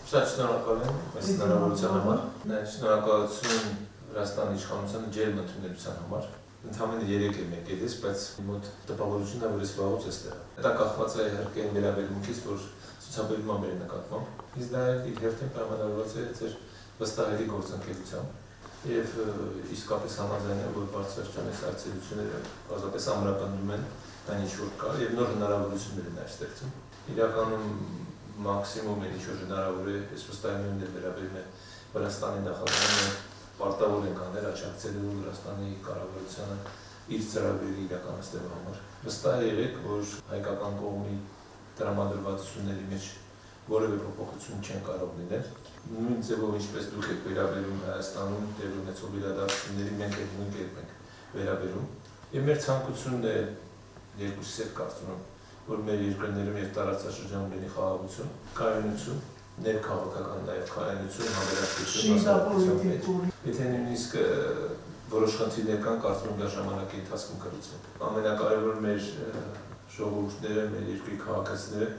Շատ շնորհակալ եմ այս հնարավորության համար։ Շնորհակալություն Վրաստանի իշխանությանը ջերմ ընդունելության համար։ Ընդամենը 3 եմ եկել ես, բայց մոտ տպավորությունն է, որ ես վաղուց էստեղ եմ։ Դա կախված է իհարկե այն վերաբերմունքից, որ ցուցաբերվում է մեր նկատմամբ։ Իսկ դա իր հերթին պայմանավորված է ձեր վստահելի գործընկերությամբ։ Եվ իսկապես համաձայն եմ, որ բարձրաստիճան այս այցելությունները պարզապես ամրապնդում են այն ինչ որ կա եւ նոր հնարավորություններ են ստեղծում։ Իրականում մաքսիմում ինչ որ հնարավոր է, ես վստահ եմ վերաբերում է Վրաստանի նախագահին պարտավոր ենք անել աջակցելու Վրաստանի կառավարությանը իր ծրագրերի իրականացնելու համար։ Վստահ եղեք, որ հայկական կողմի տրամադրվածությունների մեջ որևէ փոփոխություն չեն կարող լինել։ Նույն ձևով ինչպես դուք եք վերաբերում Հայաստանում տեղի ունեցող իրադարձությունների, մենք էլ նույն կերպ ենք վերաբերում։ Եվ մեր ցանկությունն է երկուսից էլ կարծում եմ, որ մեր երկրներում եւ տարածաշրջանում լինի խաղաղություն, կայունություն, ներքաղաքական նաեւ կայունություն, համերաշխություն, եթե նույնիսկ որոշ խնդիրներ կան, կարծում եմ դա ժամանակի ընթացքում կլուծվեն։ Ամենակարևորը մեր ժողովուրդները, մեր երկրի քաղաքացիները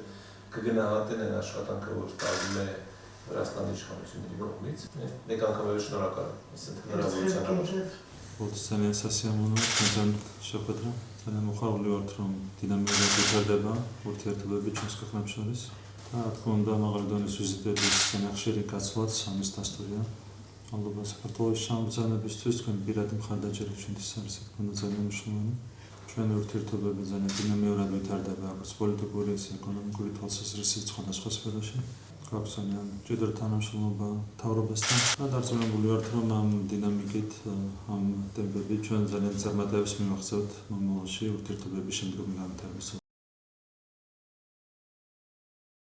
կգնահատեն այն աշխատանքը, որ տարվում է Վրաստանի իշխանությունների կողմից։ Մեկ անգամ էլ շնորհակալ եմ հնարավորության համար։ Вот сами совсем контент շփոթը մոխարული օրդրում դինամիկա դեպա որթերտը բիչուսկախ նամշարիս ատխոնდა մաղալդոնի սուզիտետի սենախշերի կացված ամստաստորիա ալբաս կաթողիկ շամբցանებისთვის կան բիրատիմ խարդաճերություն դիսարսի կոնացիոնալ մշումանը ჩვენ որթերտը բզանետինը մեորադույթ արդաբա პოლիտიკური էկոնոմიკური թվացասրիսից խոնասխոս վերաշի Կապսանյան ջդր თანამშრომლობა თავრობასთან და დარწმუნებული ვართ რომ ამ დინამიკით ამ ტემპებით ჩვენ ძალიან წარმატებებს მივაღწევთ მომავალში ურთიერთობების შემდგომი განვითარებისათვის